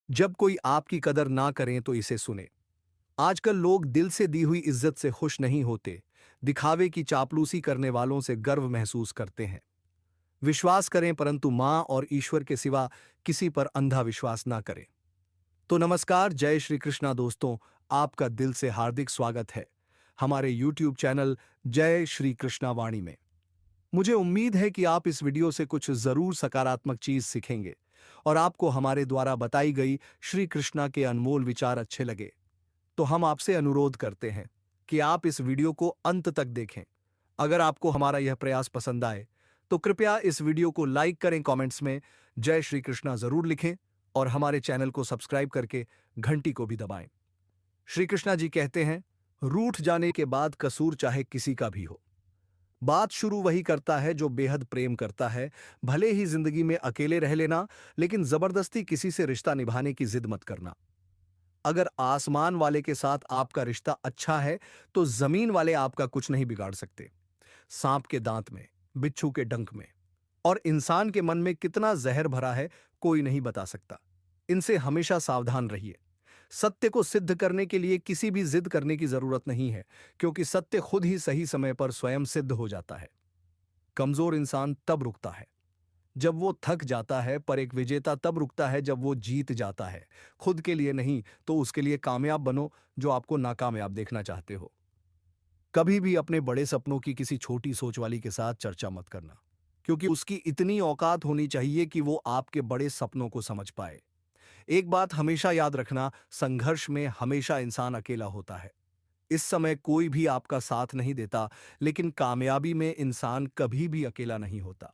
जब कोई आपकी कदर ना करें तो इसे सुने। आजकल लोग दिल से दी हुई इज्जत से खुश नहीं होते, दिखावे की चापलूसी करने वालों से गर्व महसूस करते हैं। विश्वास करें परंतु मां और ईश्वर के सिवा किसी पर अंधा विश्वास ना करें। तो नमस्कार, जय श्री कृष्णा दोस्तों, आपका दिल से हार्दिक स्वागत है हमारे YouTube चैनल जय श्री कृष्णा वाणी में। मुझे उम्मीद है कि आप इस वीडियो से कुछ जरूर सकारात्मक चीज सीखेंगे और आपको हमारे द्वारा बताई गई श्री कृष्णा के अनमोल विचार अच्छे लगे। तो हम आपसे अनुरोध करते हैं कि आप इस वीडियो को अंत तक देखें। अगर आपको हमारा यह प्रयास पसंद आए तो कृपया इस वीडियो को लाइक करें, कमेंट्स में जय श्री कृष्णा जरूर लिखें और हमारे चैनल को सब्सक्राइब करके घंटी को भी दबाएं। श्री कृष्णा जी कहते हैं, रूठ जाने के बाद कसूर चाहे किसी का भी हो, बात शुरू वही करता है जो बेहद प्रेम करता है। भले ही जिंदगी में अकेले रह लेना, लेकिन जबरदस्ती किसी से रिश्ता निभाने की जिद मत करना। अगर आसमान वाले के साथ आपका रिश्ता अच्छा है तो जमीन वाले आपका कुछ नहीं बिगाड़ सकते। सांप के दांत में, बिच्छू के डंक में और इंसान के मन में कितना जहर भरा है, कोई नहीं बता सकता। इनसे हमेशा सावधान रहिए। सत्य को सिद्ध करने के लिए किसी भी जिद करने की जरूरत नहीं है, क्योंकि सत्य खुद ही सही समय पर स्वयं सिद्ध हो जाता है। कमजोर इंसान तब रुकता है जब वो थक जाता है, पर एक विजेता तब रुकता है जब वो जीत जाता है। खुद के लिए नहीं तो उसके लिए कामयाब बनो जो आपको नाकामयाब देखना चाहते हो। कभी भी अपने बड़े सपनों की किसी छोटी सोच वाली के साथ चर्चा मत करना, क्योंकि उसकी इतनी औकात होनी चाहिए कि वो आपके बड़े सपनों को समझ पाए। एक बात हमेशा याद रखना, संघर्ष में हमेशा इंसान अकेला होता है। इस समय कोई भी आपका साथ नहीं देता, लेकिन कामयाबी में इंसान कभी भी अकेला नहीं होता।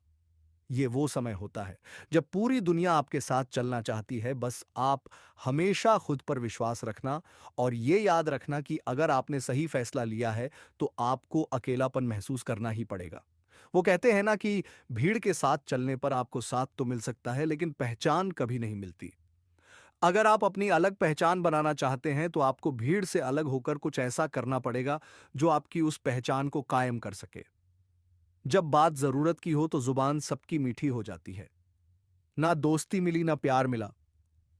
ये वो समय होता है जब पूरी दुनिया आपके साथ चलना चाहती है। बस आप हमेशा खुद पर विश्वास रखना और ये याद रखना कि अगर आपने सही फैसला लिया है तो आपको अकेलापन महसूस करना ही पड़ेगा। वो कहते हैं ना कि भीड़ के साथ चलने पर आपको साथ तो मिल सकता है, लेकिन पहचान कभी नहीं मिलती। अगर आप अपनी अलग पहचान बनाना चाहते हैं तो आपको भीड़ से अलग होकर कुछ ऐसा करना पड़ेगा जो आपकी उस पहचान को कायम कर सके। जब बात जरूरत की हो तो जुबान सबकी मीठी हो जाती है। ना दोस्ती मिली ना प्यार मिला,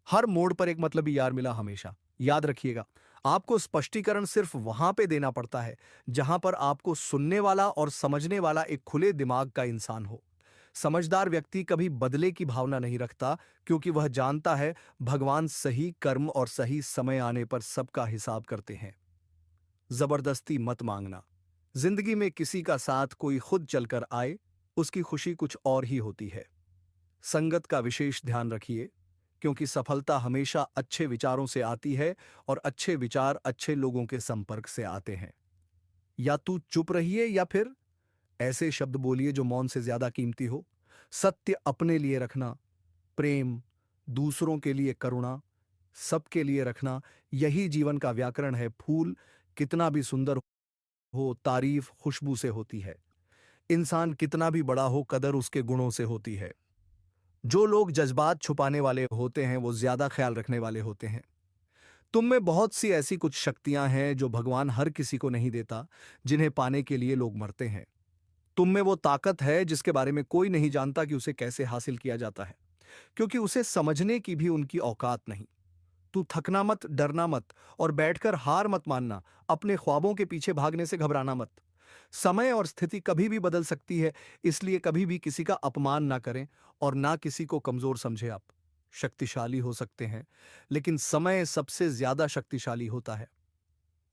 हर मोड़ पर एक मतलबी यार मिला हमेशा। याद रखिएगा, आपको स्पष्टीकरण सिर्फ वहां पे देना पड़ता है जहां पर आपको सुनने वाला और समझने वाला एक खुले दिमाग का इंसान हो। समझदार व्यक्ति कभी बदले की भावना नहीं रखता, क्योंकि वह जानता है भगवान सही कर्म और सही समय आने पर सबका हिसाब करते हैं। जबरदस्ती मत मांगना। जिंदगी में किसी का साथ कोई खुद चलकर आए, उसकी खुशी कुछ और ही होती है। संगत का विशेष ध्यान रखिए, क्योंकि सफलता हमेशा अच्छे विचारों से आती है और अच्छे विचार अच्छे लोगों के संपर्क से आते हैं। या तू चुप रहिए या फिर ऐसे शब्द बोलिए जो मौन से ज्यादा कीमती हो। सत्य अपने लिए रखना, प्रेम, दूसरों के लिए करुणा, सबके लिए रखना, यही जीवन का व्याकरण है। फूल कितना भी सुंदर हो, तारीफ खुशबू से होती है। इंसान कितना भी बड़ा हो, कदर उसके गुणों से होती है। जो लोग जज्बात छुपाने वाले होते हैं वो ज्यादा ख्याल रखने वाले होते हैं। तुम में बहुत सी ऐसी कुछ शक्तियां हैं जो भगवान हर किसी को नहीं देता, जिन्हें पाने के लिए लोग मरते हैं। तुम में वो ताकत है जिसके बारे में कोई नहीं जानता कि उसे कैसे हासिल किया जाता है, क्योंकि उसे समझने की भी उनकी औकात नहीं। तू थकना मत, डरना मत और बैठकर हार मत मानना। अपने ख्वाबों के पीछे भागने से घबराना मत। समय और स्थिति कभी भी बदल सकती है, इसलिए कभी भी किसी का अपमान ना करें और ना किसी को कमजोर समझे। आप शक्तिशाली हो सकते हैं, लेकिन समय सबसे ज्यादा शक्तिशाली होता है।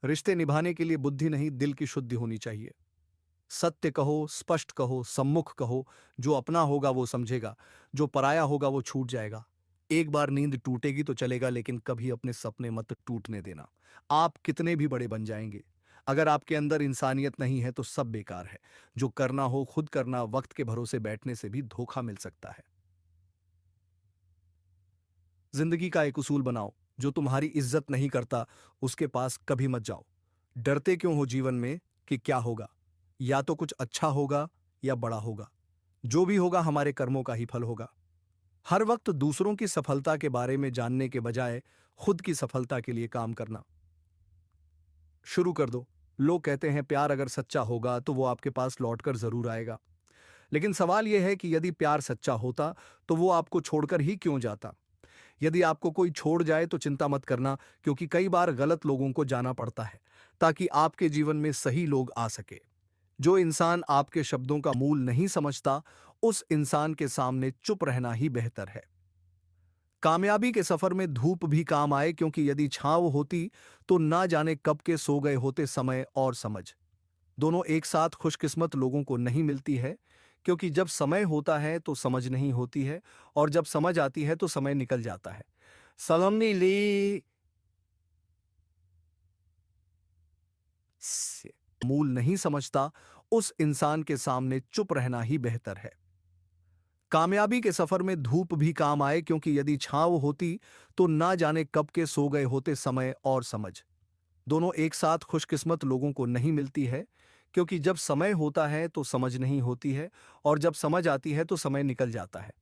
रिश्ते निभाने के लिए बुद्धि नहीं, दिल की शुद्धि होनी चाहिए। सत्य कहो, स्पष्ट कहो, सम्मुख कहो। जो अपना होगा वो समझेगा, जो पराया होगा वो छूट जाएगा। एक बार नींद टूटेगी तो चलेगा, लेकिन कभी अपने सपने मत टूटने देना। आप कितने भी बड़े बन जाएंगे, अगर आपके अंदर इंसानियत नहीं है तो सब बेकार है। जो करना हो खुद करना, वक्त के भरोसे बैठने से भी धोखा मिल सकता है। जिंदगी का एक उसूल बनाओ, जो तुम्हारी इज्जत नहीं करता उसके पास कभी मत जाओ। डरते क्यों हो जीवन में कि क्या होगा? या तो कुछ अच्छा होगा या बड़ा होगा। जो भी होगा हमारे कर्मों का ही फल होगा। हर वक्त दूसरों की सफलता के बारे में जानने के बजाय खुद की सफलता के लिए काम करना शुरू कर दो। लोग कहते हैं प्यार अगर सच्चा होगा तो वो आपके पास लौटकर जरूर आएगा। लेकिन सवाल यह है कि यदि प्यार सच्चा होता तो वो आपको छोड़कर ही क्यों जाता? यदि आपको कोई छोड़ जाए तो चिंता मत करना, क्योंकि कई बार गलत लोगों को जाना पड़ता है ताकि आपके जीवन में सही लोग आ सके। जो इंसान आपके शब्दों का मूल नहीं समझता, उस इंसान के सामने चुप रहना ही बेहतर है। कामयाबी के सफर में धूप भी काम आए, क्योंकि यदि छांव होती तो ना जाने कब के सो गए होते समय और समझ। दोनों एक साथ खुशकिस्मत लोगों को नहीं मिलती है, क्योंकि जब समय होता है तो समझ नहीं होती है, और जब समझ आती है तो समय निकल जाता है। सलोनी ली से मूल नहीं समझता, उस इंसान के सामने चुप रहना ही बेहतर है। कामयाबी के सफर में धूप भी काम आए, क्योंकि यदि छांव होती तो ना जाने कब के सो गए होते समय और समझ। दोनों एक साथ खुशकिस्मत लोगों को नहीं मिलती है, क्योंकि जब समय होता है तो समझ नहीं होती है, और जब समझ आती है तो समय निकल जाता है।